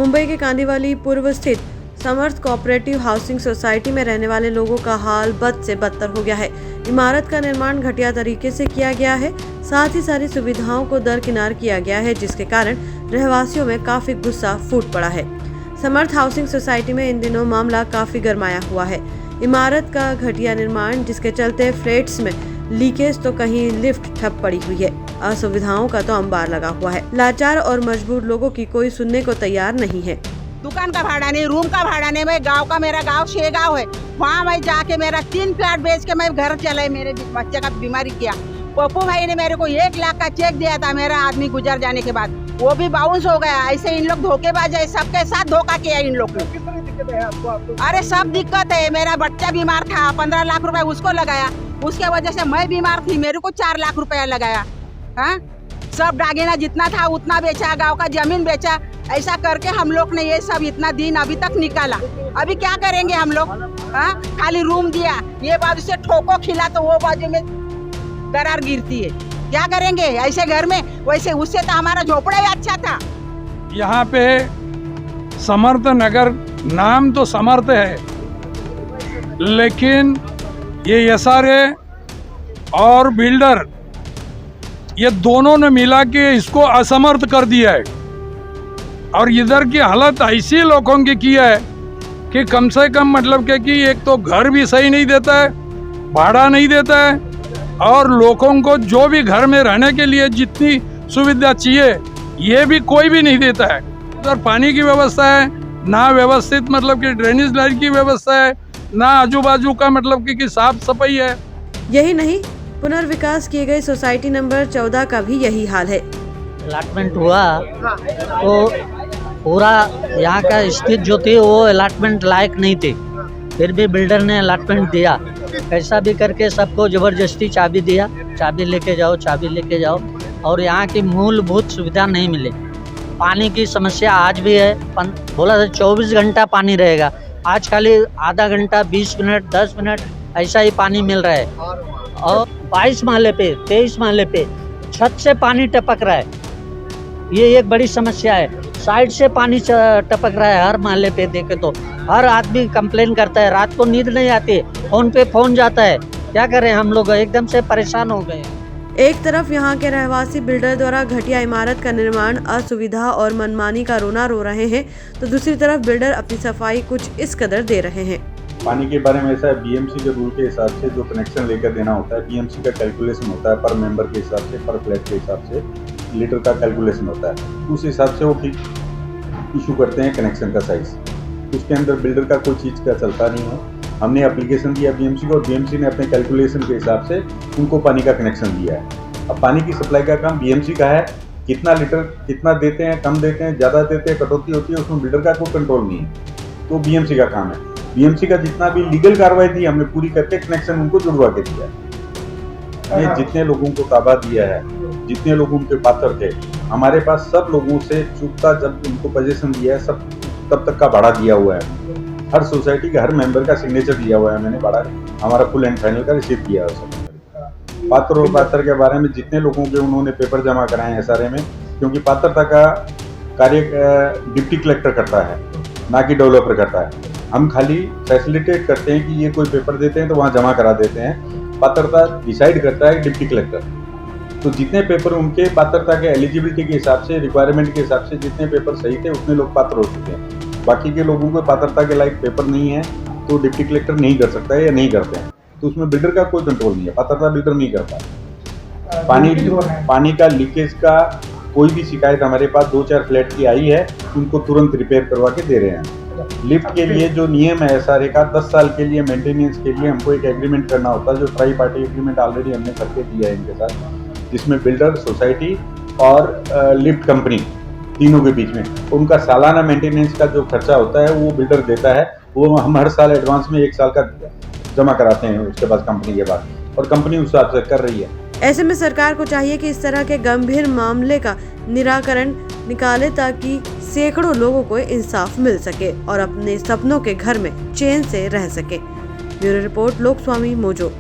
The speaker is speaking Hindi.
मुंबई के कांदीवली पूर्व स्थित समर्थ कोऑपरेटिव हाउसिंग सोसाइटी में रहने वाले लोगों का हाल बद से बदतर हो गया है। इमारत का निर्माण घटिया तरीके से किया गया है, साथ ही सारी सुविधाओं को दरकिनार किया गया है, जिसके कारण रहवासियों में काफी गुस्सा फूट पड़ा है। समर्थ हाउसिंग सोसाइटी में इन दिनों मामला काफी गरमाया हुआ है। इमारत का घटिया निर्माण, जिसके चलते फ्लैट्स में लीकेज तो कहीं लिफ्ट ठप पड़ी हुई है। असुविधाओं का तो अंबार लगा हुआ है। लाचार और मजबूर लोगों की कोई सुनने को तैयार नहीं है। दुकान का भाड़ा नहीं, रूम का भाड़ा नहीं। मैं गांव का, मेरा गांव शेगांव है, वहाँ मैं जाके मेरा 3 फ्लैट बेच के मैं घर चलाए। मेरे बच्चे का बीमारी किया। पप्पू भाई ने मेरे को 1 लाख का चेक दिया था मेरा आदमी गुजर जाने के बाद, वो भी बाउंस हो गया। ऐसे इन लोग धोखेबाज है, सबके साथ धोखा किया इन लोग ने। किस तरह की दिक्कत है आपको? अरे सब दिक्कत है। मेरा बच्चा बीमार था, 15 लाख रुपए उसको लगाया। उसके वजह से मैं बीमार थी, मेरे को 4 लाख रुपया लगाया। हाँ, सब डागेना जितना था उतना बेचा, गांव का जमीन बेचा। ऐसा करके हम लोग ने ये सब इतना दिन अभी तक निकाला। अभी क्या करेंगे हम लोग? हाँ, खाली रूम दिया, ये बाजू से ठोको खिला तो वो बाजू में दरार गिरती है। क्या करेंगे ऐसे घर में? वैसे उससे तो हमारा झोपड़ा ही अच्छा था। यहाँ पे समर्थ नगर, नाम तो समर्थ है, लेकिन ये एसआरए और बिल्डर, ये दोनों ने मिला के इसको असमर्थ कर दिया है। और इधर की हालत ऐसी लोगों की है कि कम से कम मतलब कि एक तो घर भी सही नहीं देता है, भाड़ा नहीं देता है, और लोगों को जो भी घर में रहने के लिए जितनी सुविधा चाहिए ये भी कोई भी नहीं देता है। उधर पानी की व्यवस्था है ना, व्यवस्थित मतलब कि ड्रेनेज लाइन की व्यवस्था है ना, आजू बाजू का मतलब कि साफ सफाई है। यही नहीं, पुनर्विकास किए गए सोसाइटी नंबर 14 का भी यही हाल है। अलॉटमेंट हुआ तो पूरा यहाँ का स्थिति जो थी वो अलॉटमेंट लायक नहीं थी, फिर भी बिल्डर ने अलॉटमेंट दिया। कैसा भी करके सबको ज़बरदस्ती चाबी दिया, चाबी लेके जाओ, चाबी लेके जाओ, और यहाँ की मूलभूत सुविधा नहीं मिली। पानी की समस्या आज भी है। बोला था 24 घंटा पानी रहेगा, आज खाली आधा घंटा, 20 मिनट, 10 मिनट ऐसा ही पानी मिल रहा है। और 22 माले पे, 23 माले पे छत से पानी टपक रहा है, ये एक बड़ी समस्या है। साइड से पानी टपक रहा है हर माले पे, देखे तो हर आदमी कंप्लेन करता है। रात को नींद नहीं आती, फोन पे फोन जाता है। क्या करें, हम लोग एकदम से परेशान हो गए। एक तरफ यहाँ के रहवासी बिल्डर द्वारा घटिया इमारत का निर्माण, असुविधा और मनमानी का रोना रो रहे हैं, तो दूसरी तरफ बिल्डर अपनी सफाई कुछ इस कदर दे रहे हैं। पानी के बारे में ऐसा है, बीएमसी के रूल के हिसाब से जो कनेक्शन लेकर देना होता है, बीएमसी का कैलकुलेशन होता है पर मेंबर के हिसाब से, पर फ्लैट के हिसाब से लीटर का कैलकुलेशन होता है। उस हिसाब से वो इशू करते हैं कनेक्शन का साइज। उसके अंदर बिल्डर का कोई चीज़ का चलता नहीं है। हमने एप्लीकेशन दिया बीएमसी को, और बीएमसी ने अपने कैलकुलेशन के हिसाब से उनको पानी का कनेक्शन दिया है। अब पानी की सप्लाई का काम बीएमसी का है, कितना लीटर कितना देते हैं, कम देते हैं, ज़्यादा देते हैं, कटौती होती है, उसमें बिल्डर का कोई कंट्रोल नहीं है। तो बीएमसी का काम है। बीएमसी का जितना भी लीगल कार्रवाई थी हमने पूरी करके कनेक्शन उनको जुड़वा के दिया है। ये जितने लोगों को ताबा दिया है, जितने लोग उनके पात्र थे, हमारे पास सब लोगों से चुकता जब उनको पोजीशन दिया है, सब तब तक का भाड़ा दिया हुआ है। हर सोसाइटी के हर मेंबर का सिग्नेचर दिया हुआ है मैंने, भाड़ा हमारा फुल एंड फाइनल का रिसीव किया है सब। पात्र और पात्र के बारे में जितने लोगों के उन्होंने पेपर जमा कराए हैं एसआरए में, क्योंकि पात्रता का कार्य डिप्टी कलेक्टर करता है ना कि डेवलपर करता है। हम खाली फैसिलिटेट करते हैं कि ये कोई पेपर देते हैं तो वहाँ जमा करा देते हैं। पात्रता डिसाइड करता है डिप्टी कलेक्टर। तो जितने पेपर उनके पात्रता के एलिजिबिलिटी के हिसाब से, रिक्वायरमेंट के हिसाब से जितने पेपर सही थे उतने लोग पात्र हो चुके हैं। बाकी के लोगों को पात्रता के लायक पेपर नहीं है तो डिप्टी कलेक्टर नहीं कर सकता है या नहीं करते हैं, तो उसमें बिल्डर का कोई कंट्रोल नहीं है। पात्रता बिल्डर नहीं करता। पानी का लीकेज का कोई भी शिकायत हमारे पास 2-4 फ्लैट की आई है, उनको तुरंत रिपेयर करवा के दे रहे हैं। लिफ्ट के लिए जो नियम है एसआरए का, 10 साल के लिए मेंटेनेंस के लिए हमको एक एग्रीमेंट करना होता है, जो ट्राई पार्टी एग्रीमेंट ऑलरेडी हमने करके दिया है इनके साथ, जिसमें बिल्डर, सोसाइटी और लिफ्ट कंपनी तीनों के बीच में उनका सालाना मेंटेनेंस का जो खर्चा होता है वो बिल्डर देता है। वो हम हर साल एडवांस में 1 साल का जमा कराते हैं उसके बाद कंपनी के बाद, और कंपनी उस हिसाब से कर रही है। ऐसे में सरकार को चाहिए कि इस तरह के गंभीर मामले का निराकरण निकाले, ताकि सैकड़ों लोगों को इंसाफ मिल सके और अपने सपनों के घर में चैन से रह सके। Bureau report, Lokswami, mojo.